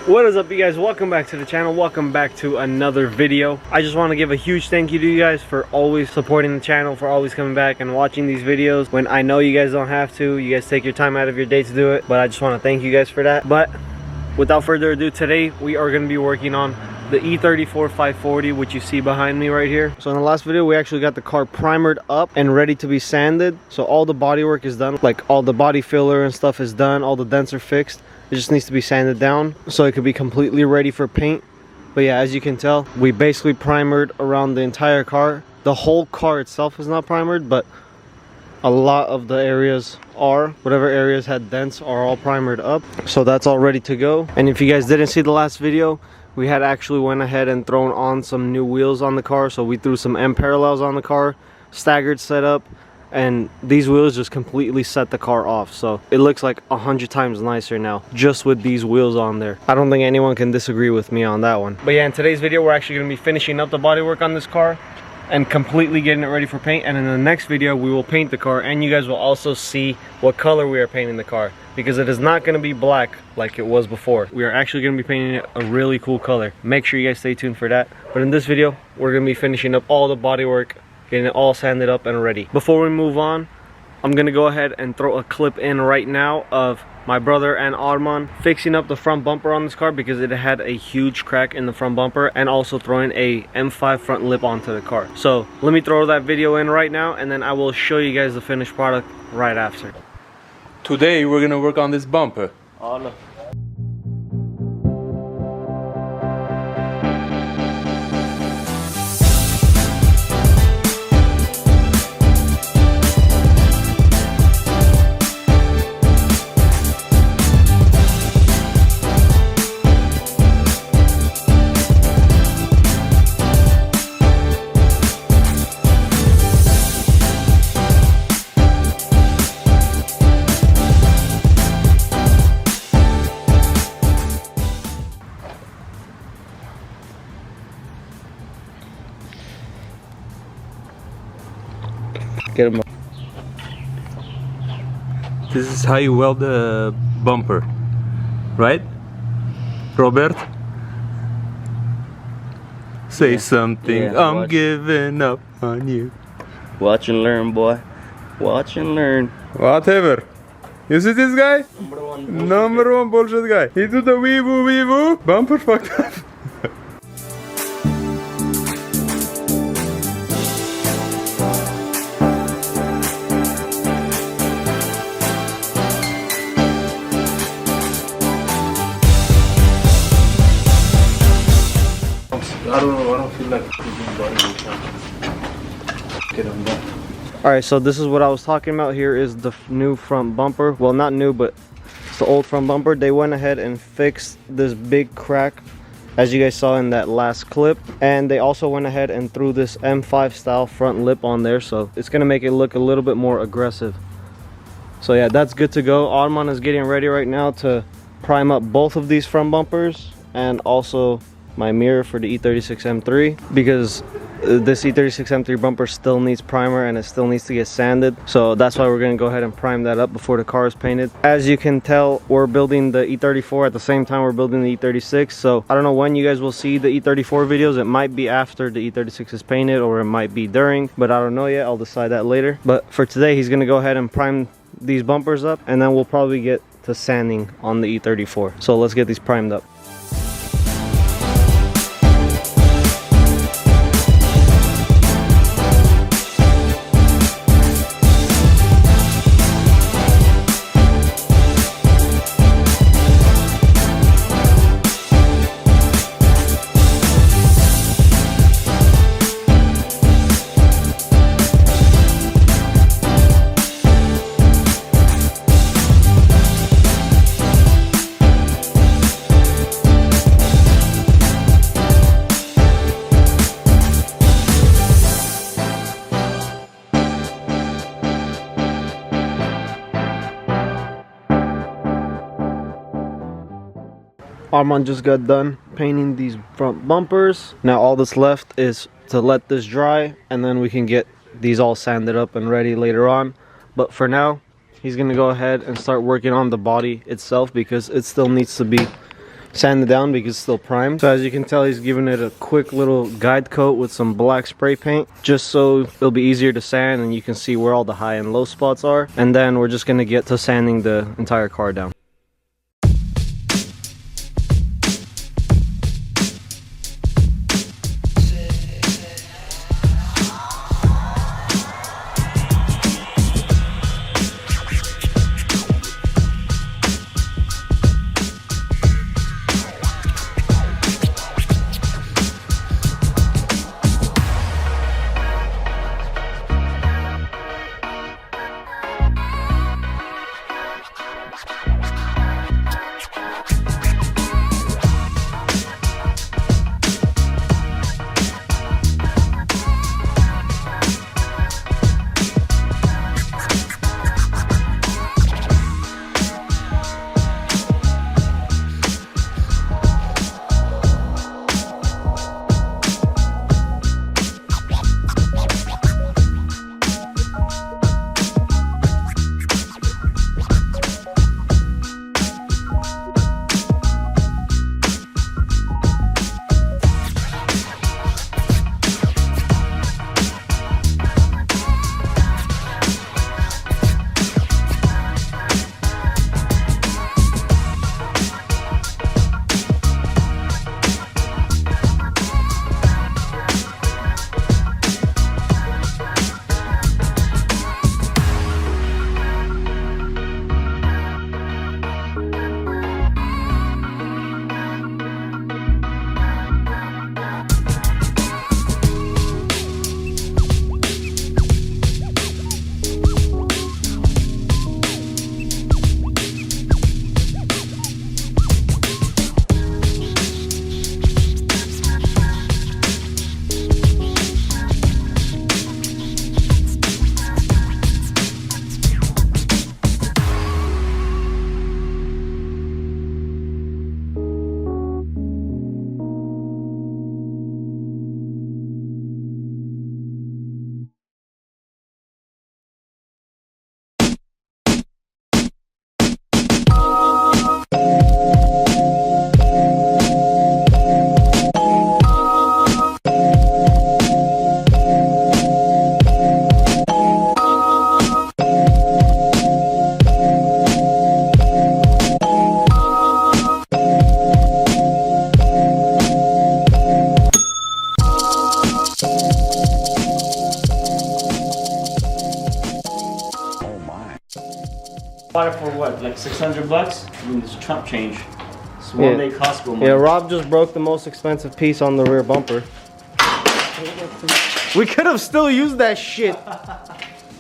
What is up, you guys? Welcome back to the channel. Welcome back to another video. I just want to give a huge thank you to you guys for always supporting the channel, for always coming back and watching these videos when I know you guys don't have to. You guys take your time out of your day to do it, but I just want to thank you guys for that. But without further ado, today we are going to be working on the E34 540, which you see behind me right here. So in the last video, we actually got the car primered up and ready to be sanded. So all the body work is done, like all the body filler and stuff is done, all the dents are fixed. It just needs to be sanded down so it could be completely ready for paint. But yeah, as you can tell, we basically primered around the entire car. The whole car itself is not primered, but a lot of the areas are. Whatever areas had dents are all primered up. So that's all ready to go. And if you guys didn't see the last video, we had actually went ahead and thrown on some new wheels on the car. So we threw some M parallels on the car, staggered setup, and these wheels just completely set the car off. So it looks like 100 times nicer now just with these wheels on there. I don't think anyone can disagree with me on that one. But yeah, in today's video, we're actually going to be finishing up the bodywork on this car and completely getting it ready for paint. And in the next video, we will paint the car, and you guys will also see what color we are painting the car, because it is not going to be black like it was before. We are actually going to be painting it a really cool color. Make sure you guys stay tuned for that. But in this video, we're going to be finishing up all the bodywork, getting it all sanded up and ready. Before we move on, I'm gonna go ahead and throw a clip in right now of my brother and Arman fixing up the front bumper on this car because it had a huge crack in the front bumper, and also throwing a M5 front lip onto the car. So let me throw that video in right now, and then I will show you guys the finished product right after. Today we're gonna work on this bumper. Oh no. Get him up. This is how you weld the bumper, right, Robert? Say something. Yeah, I'm giving up on you. Watch and learn, boy. Watch and learn. Whatever. You see this guy? Number one bullshit guy. He do the wee woo. Bumper fucked up. I don't feel like get on that. Alright, so this is what I was talking about. Here is the new front bumper. Well, not new, but it's the old front bumper. They went ahead and fixed this big crack, as you guys saw in that last clip. And they also went ahead and threw this M5 style front lip on there. So it's going to make it look a little bit more aggressive. So yeah, that's good to go. Arman is getting ready right now to prime up both of these front bumpers, and also my mirror for the E36 M3, because this E36 M3 bumper still needs primer and it still needs to get sanded. So that's why we're going to go ahead and prime that up before the car is painted. As you can tell, we're building the E34 at the same time we're building the E36. So I don't know when you guys will see the E34 videos. It might be after the E36 is painted, or it might be during, but I don't know yet. I'll decide that later. But for today, he's going to go ahead and prime these bumpers up, and then we'll probably get to sanding on the E34. So let's get these primed up. Arman just got done painting these front bumpers. Now all that's left is to let this dry, and then we can get these all sanded up and ready later on. But for now, he's gonna go ahead and start working on the body itself, because it still needs to be, sand it down because it's still primed. So as you can tell, he's giving it a quick little guide coat with some black spray paint, just so it'll be easier to sand and you can see where all the high and low spots are. And then we're just gonna get to sanding the entire car down. Bought it for what, like 600 bucks? I mean, it's a chump change. It's one day Costco money. Yeah, Rob just broke the most expensive piece on the rear bumper. We could have still used that shit.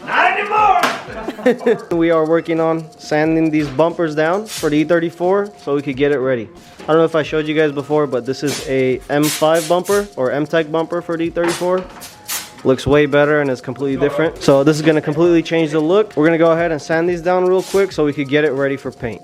Not anymore! We are working on sanding these bumpers down for the E34 so we could get it ready. I don't know if I showed you guys before, but this is a M5 bumper or M-Tech bumper for the E34. Looks way better and it's completely different. So this is gonna completely change the look. We're gonna go ahead and sand these down real quick so we could get it ready for paint.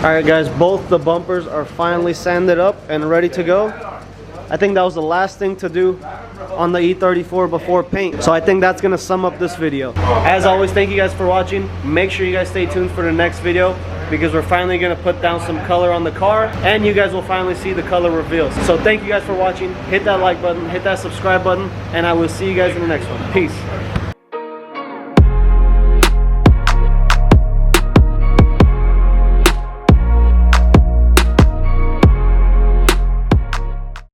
Alright guys, both the bumpers are finally sanded up and ready to go. I think that was the last thing to do on the E34 before paint. So I think that's gonna sum up this video. As always, thank you guys for watching. Make sure you guys stay tuned for the next video because we're finally gonna put down some color on the car and you guys will finally see the color reveals. So thank you guys for watching. Hit that like button, hit that subscribe button, and I will see you guys in the next one. Peace.